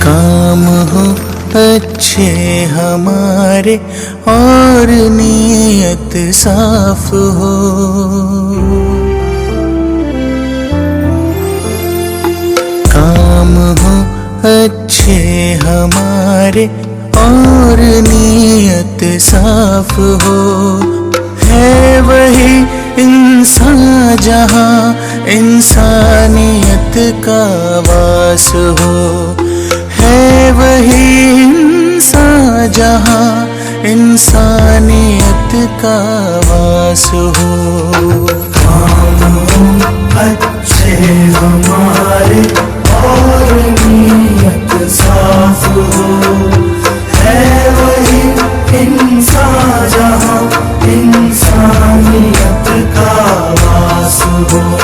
काम हो अच्छे हमारे और नीयत साफ हो, काम हो अच्छे हमारे और नीयत साफ हो। है वही इंसान जहाँ इंसानियत का वास हो, है वही इंसान जहाँ इंसानियत का वास हो। काम हो अच्छे हमारे और नीयत साफ हो, है वही इंसान जहाँ इंसानियत का वास हो।